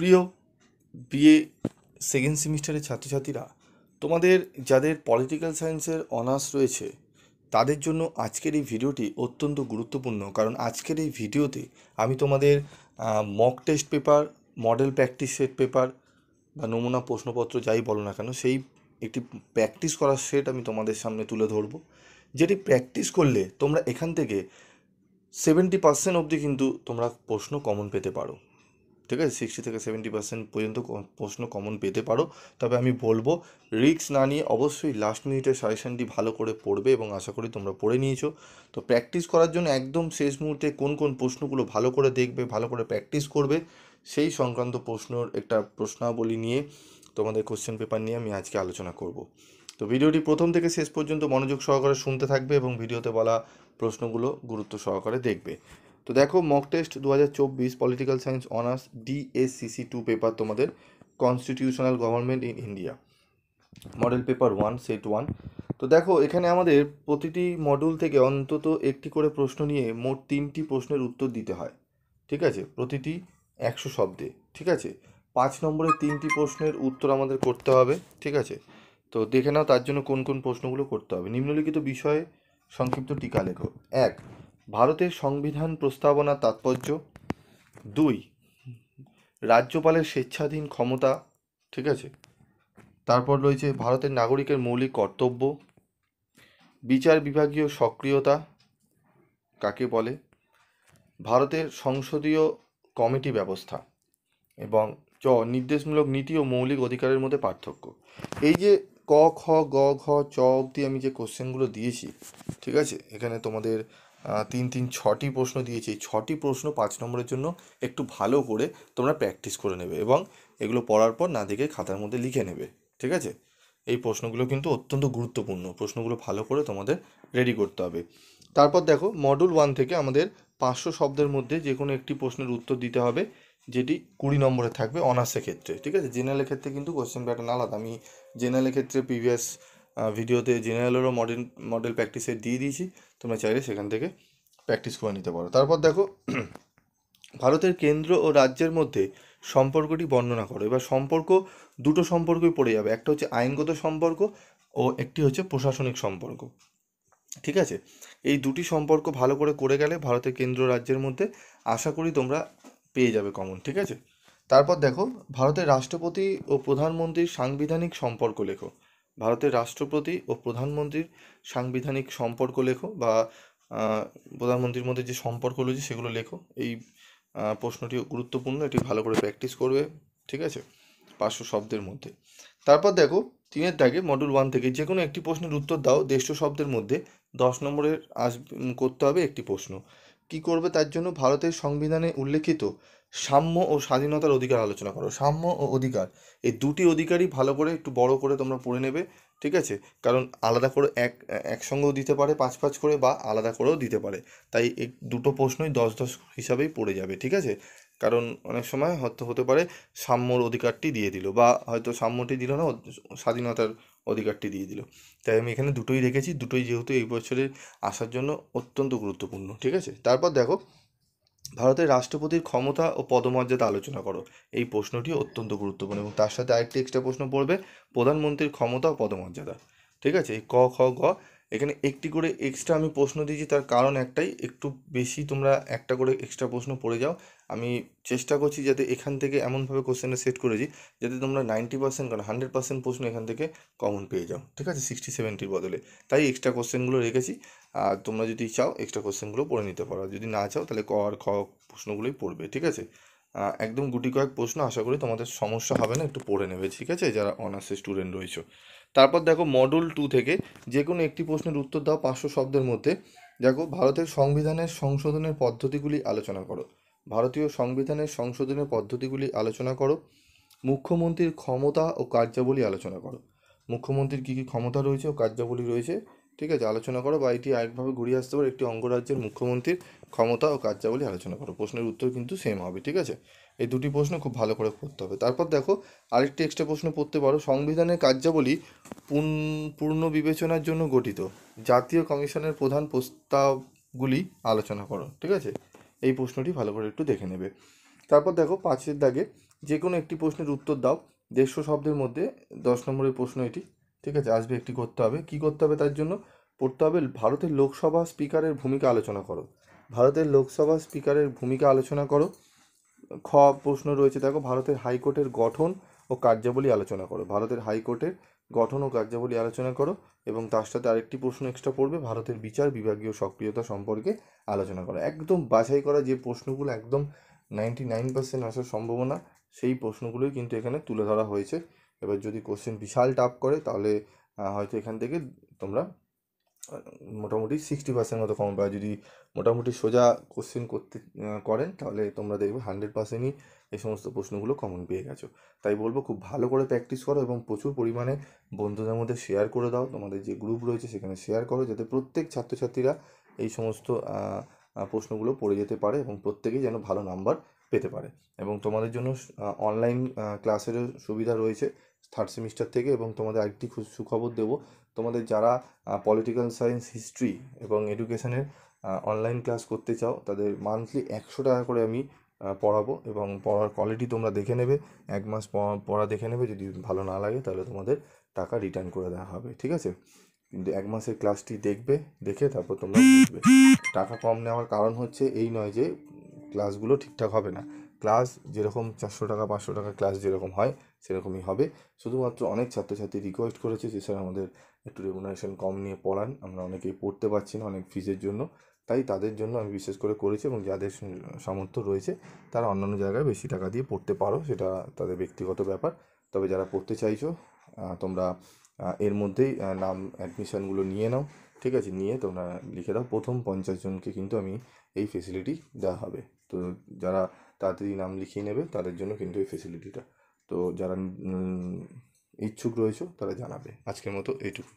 প্রিয় BA second সেমিস্টারের ছাত্রছাত্রীরা, তোমাদের যাদের পলিটিক্যাল সায়েন্সের অনার্স রয়েছে তাদের জন্য আজকের এই ভিডিওটি অত্যন্ত গুরুত্বপূর্ণ। কারণ আজকের এই ভিডিওতে আমি তোমাদের mock test paper, model practice set paper বা নমুনা প্রশ্নপত্র যাই বলো না কেন, সেই একটি প্র্যাকটিস করার সেট আমি তোমাদের সামনে তুলে ধরবো, যেটি প্র্যাকটিস করলে তোমরা এখান থেকে 70% অবধি কিন্তু তোমরা প্রশ্ন কমন পেতে পারো। ঠিক আছে, 60 থেকে 70% পর্যন্ত প্রশ্ন কমন পেতে পারো। তবে আমি বলবো রিস্ক না নিয়ে অবশ্যই লাস্ট মিনিটের সাজেশনটি ভালো করে পড়বে, এবং আশা করি তোমরা পড়ে নিয়েছো। তো প্র্যাকটিস করার জন্য একদম শেষ মুহূর্তে কোন কোন প্রশ্নগুলো ভালো করে দেখবে, ভালো করে প্র্যাকটিস করবে, সেই সংক্রান্ত প্রশ্নর একটা প্রশ্নাবলী নিয়ে তোমাদের কোশ্চেন পেপার নিয়ে আমি আজকে আলোচনা করব। তো ভিডিওটি প্রথম থেকে শেষ পর্যন্ত মনোযোগ সহকারে শুনতে থাকবে এবং ভিডিওতে বলা প্রশ্নগুলো গুরুত্ব সহকারে দেখবে। তো দেখো, mock test 2024 political science honours DSCC2 paper, তোমাদের constitutional government in India, model paper 1 set 1। তো দেখো, এখানে আমাদের প্রতিটি মডিউল থেকে অন্তত একটি করে প্রশ্ন নিয়ে মোট 3টি প্রশ্নের উত্তর দিতে হয়। ঠিক আছে, প্রতিটি 100 শব্দে। ঠিক আছে, 5 নম্বরের 3টি প্রশ্নের উত্তর আমাদের করতে হবে। ঠিক আছে, তো দেখে নাও তার জন্য কোন কোন প্রশ্নগুলো করতে হবে। নিম্নলিখিত বিষয়ে সংক্ষিপ্ত টিকা লেখো। 1, ভারতের সংবিধান প্রস্তাবনার তাৎপর্য। 2, রাজ্যপালের স্বেচ্ছাধীন ক্ষমতা। ঠিক আছে, তারপর রয়েছে ভারতের নাগরিকের মৌলিক কর্তব্য। বিচার বিভাগীয় সক্রিয়তা কাকে বলে। ভারতের সংসদীয় কমিটি ব্যবস্থা। এবং নির্দেশমূলক নীতি ও মৌলিক অধিকারের মধ্যে পার্থক্য। এই যে ক খ গ ঘ চ অবধি আমি যে কোশ্চেনগুলো দিয়েছি, ঠিক আছে, এখানে তোমাদের 6টি প্রশ্ন দিয়েছি। এই 6টি প্রশ্ন 5 নম্বরের জন্য একটু ভালো করে তোমরা প্র্যাকটিস করে নেবে, এবং এগুলো পড়ার পর না দেখে খাতার মধ্যে লিখে নেবে। ঠিক আছে, এই প্রশ্নগুলো কিন্তু অত্যন্ত গুরুত্বপূর্ণ, প্রশ্নগুলো ভালো করে তোমাদের রেডি করতে হবে। তারপর দেখো, মডিউল 1 থেকে আমাদের 500 শব্দের মধ্যে যে কোনো একটি প্রশ্নের উত্তর দিতে হবে, যেটি 20 নম্বরে থাকবে অনার্সের ক্ষেত্রে। ঠিক আছে, জেনারেলের ক্ষেত্রে কিন্তু কোশ্চেন প্যাটার্ন আলাদা। আমি জেনারেলের ক্ষেত্রে প্রিভিয়াস ভিডিওতে জেনারেলেরও মডেল প্র্যাকটিসে দিয়ে দিয়েছি, তোমরা চাইলে সেখান থেকে প্র্যাকটিস করে নিতে পারো। তারপর দেখো, ভারতের কেন্দ্র ও রাজ্যের মধ্যে সম্পর্কটি বর্ণনা করো। এবার সম্পর্ক, দুটো সম্পর্কই পড়ে যাবে, একটা হচ্ছে আইনগত সম্পর্ক ও একটি হচ্ছে প্রশাসনিক সম্পর্ক। ঠিক আছে, এই দুটি সম্পর্ক ভালো করে করে গেলে ভারতের কেন্দ্র রাজ্যের মধ্যে আশা করি তোমরা পেয়ে যাবে কমন। ঠিক আছে, তারপর দেখো, ভারতের রাষ্ট্রপতি ও প্রধানমন্ত্রীর সাংবিধানিক সম্পর্ক লেখো। ভারতের রাষ্ট্রপতি ও প্রধানমন্ত্রীর সাংবিধানিক সম্পর্ক লেখো, বা প্রধানমন্ত্রীর মধ্যে যে সম্পর্ক রয়েছে সেগুলো লেখো। এই প্রশ্নটি গুরুত্বপূর্ণ, এটি ভালো করে প্র্যাকটিস করবে। ঠিক আছে, 500 শব্দের মধ্যে। তারপর দেখো, 3-এর দাগে মডিউল 1 থেকে যে কোনো একটি প্রশ্নের উত্তর দাও 150 শব্দের মধ্যে। 10 নম্বরের করতে হবে একটি প্রশ্ন। কি করবে তার জন্য, ভারতের সংবিধানে উল্লেখিত সাম্য ও স্বাধীনতার অধিকার আলোচনা করো। সাম্য ও অধিকার, এই দুটি অধিকারই ভালো করে একটু বড় করে তোমরা পড়ে নেবে। ঠিক আছে, কারণ আলাদা করে একসঙ্গেও দিতে পারে 5-5 করে, বা আলাদা করেও দিতে পারে। তাই এই দুটো প্রশ্নই 10-10 হিসাবেই পড়ে যাবে। ঠিক আছে, কারণ অনেক সময় হয়তো হতে পারে সাম্যর অধিকারটি দিয়ে দিল, বা হয়তো সাম্যটি দিল না, স্বাধীনতার অধিকারটি দিয়ে দিল। তাই আমি এখানে দুটোই রেখেছি, দুটোই যেহেতু এই বছরের আসার জন্য অত্যন্ত গুরুত্বপূর্ণ। ঠিক আছে, তারপর দেখো, ভারতের রাষ্ট্রপতির ক্ষমতা ও পদমর্যাদা আলোচনা করো। এই প্রশ্নটি অত্যন্ত গুরুত্বপূর্ণ, এবং তার সাথে আরেকটি এক্সট্রা প্রশ্ন পড়বে, প্রধানমন্ত্রীর ক্ষমতা ও পদমর্যাদা। ঠিক আছে, এই ক খ গ এখানে একটি করে এক্সট্রা আমি প্রশ্ন দিয়েছি, তার কারণ একটাই, একটু বেশি তোমরা একটা করে এক্সট্রা প্রশ্ন পড়ে যাও। আমি চেষ্টা করছি যাতে এখান থেকে এমনভাবে কোশ্চেনটা সেট করেছি যাতে তোমরা 90% কারণ 100% প্রশ্ন এখান থেকে কমন পেয়ে যাও। ঠিক আছে, 60-70 বদলে, তাই এক্সট্রা কোশ্চেনগুলো রেখেছি। আর তোমরা যদি চাও এক্সট্রা কোশ্চেনগুলো পড়ে নিতে পারো, যদি না চাও তাহলে ক আর খ প্রশ্নগুলোই পড়বে। ঠিক আছে, একদম গুটি কয়েক প্রশ্ন, আশা করি তোমাদের সমস্যা হবে না, একটু পড়ে নেবে। ঠিক আছে, যারা অনার্সের স্টুডেন্ট রয়েছে। তারপর দেখো, মডিউল 2 থেকে যে কোনো একটি প্রশ্নের উত্তর দাও 500 শব্দের মধ্যে। দেখো, ভারতের সংবিধানের সংশোধনের পদ্ধতিগুলি আলোচনা করো। ভারতীয় সংবিধানের সংশোধনের পদ্ধতিগুলি আলোচনা করো। মুখ্যমন্ত্রীর ক্ষমতা ও কার্যাবলী আলোচনা করো। মুখ্যমন্ত্রীর কী কী ক্ষমতা রয়েছে ও কার্যাবলী রয়েছে, ঠিক আছে, আলোচনা করো। বা এটি আরেকভাবে ঘুরিয়ে আসতে পারে, একটি অঙ্গরাজ্যের মুখ্যমন্ত্রীর ক্ষমতা ও কার্যাবলী আলোচনা করো। প্রশ্নের উত্তর কিন্তু সেম হবে। ঠিক আছে, এই দুটি প্রশ্ন খুব ভালো করে করতে হবে। তারপর দেখো, আরেকটি এক্সট্রা প্রশ্ন পড়তে পারো, সংবিধানের কার্যাবলী পূর্ণ বিবেচনার জন্য গঠিত জাতীয় কমিশনের প্রধান প্রস্তাবগুলি আলোচনা করো। ঠিক আছে, এই প্রশ্নটি ভালো করে একটু দেখে নেবে। তারপর দেখো, 5-এর দাগে যে কোনো একটি প্রশ্নের উত্তর দাও 150 শব্দের মধ্যে। 10 নম্বরের প্রশ্ন এটি, ঠিক আছে? আসবে একটি করতে হবে। কি করতে হবে তার জন্য? পড়তে হবে ভারতের লোকসভা স্পিকারের ভূমিকা আলোচনা করো। ভারতের লোকসভা স্পিকারের ভূমিকা আলোচনা করো। খ প্রশ্ন রয়েছে, দেখো, ভারতের হাইকোর্টের গঠন ও কার্যাবলী আলোচনা করো। ভারতের হাইকোর্টের গঠন ও কার্যাবলী আলোচনা করো, এবং তার সাথে আরেকটি প্রশ্ন এক্সট্রা পড়বে, ভারতের বিচার বিভাগীয় সক্রিয়তা সম্পর্কে আলোচনা করো। একদম বাছাই করা যে প্রশ্নগুলো একদম 99% আসার সম্ভাবনা, সেই প্রশ্নগুলোই কিন্তু এখানে তুলে ধরা হয়েছে। এবার যদি কোশ্চেন বিশাল টাফ করে তাহলে হয়তো এখান থেকে তোমরা মোটামুটি 60% মতো কমন পাবে। যদি মোটামুটি সোজা কোশ্চেন করতে করেন তাহলে তোমরা দেখবে 100%ই এই সমস্ত প্রশ্নগুলো কমন পেয়ে গেছো। তাই বলবো খুব ভালো করে প্র্যাকটিস করো এবং প্রচুর পরিমাণে বন্ধুদের মধ্যে শেয়ার করে দাও। তোমাদের যে গ্রুপ রয়েছে সেখানে শেয়ার করো, যাতে প্রত্যেক ছাত্রছাত্রীরা এই সমস্ত প্রশ্নগুলো পড়ে যেতে পারে এবং প্রত্যেকেই যেন ভালো নাম্বার পেতে পারে। এবং তোমাদের জন্য অনলাইন ক্লাসেরও সুবিধা রয়েছে 3rd সেমিস্টার থেকে। এবং তোমাদের আরেকটি সুখবর দেবো, তোমাদের যারা পলিটিক্যাল সায়েন্স, হিস্ট্রি এবং এডুকেশনের অনলাইন ক্লাস করতে চাও তাদের মান্থলি 100 টাকা করে আমি পড়াবো, এবং পড়ার কোয়ালিটি তোমরা দেখে নেবে। 1 মাস পড়া দেখে নেবে, যদি ভালো না লাগে তাহলে তোমাদের টাকা রিটার্ন করে দেওয়া হবে, ঠিক আছে? কিন্তু 1 মাসের ক্লাসটি দেখবে, দেখে তারপর তোমরা বুঝবে। টাকা কম নেওয়ার কারণ হচ্ছে এই নয় যে ক্লাসগুলো ঠিকঠাক হবে না। ক্লাস যেরকম 400 টাকা 500 টাকা ক্লাস যেরকম হয় সেরকমই হবে। শুধুমাত্র অনেক ছাত্রছাত্রী রিকোয়েস্ট করেছে যে স্যার আমাদের একটু রেমুনারেশন কম নিয়ে পড়ান, আমরা অনেকেই পড়তে পারছি না অনেক ফিজের জন্য। তাই তাদের জন্য আমি বিশেষ করে করেছি, এবং যাদের সামর্থ্য রয়েছে তারা অন্যান্য জায়গায় বেশি টাকা দিয়ে পড়তে পারো, সেটা তাদের ব্যক্তিগত ব্যাপার। তবে যারা পড়তে চাইছো তোমরা এর মধ্যেই নাম অ্যাডমিশানগুলো নিয়ে নাও, ঠিক আছে? নিয়ে তোমরা লিখে দাও। প্রথম 50 জনকে কিন্তু আমি এই ফেসিলিটি দেওয়া হবে। তো যারা তাড়াতাড়ি নাম লিখিয়ে নেবে তাদের জন্য কিন্তু এই ফেসিলিটিটা। তো যারা ইচ্ছুক রয়েছে তারা জানাবে। আজকের মতো এইটুকু।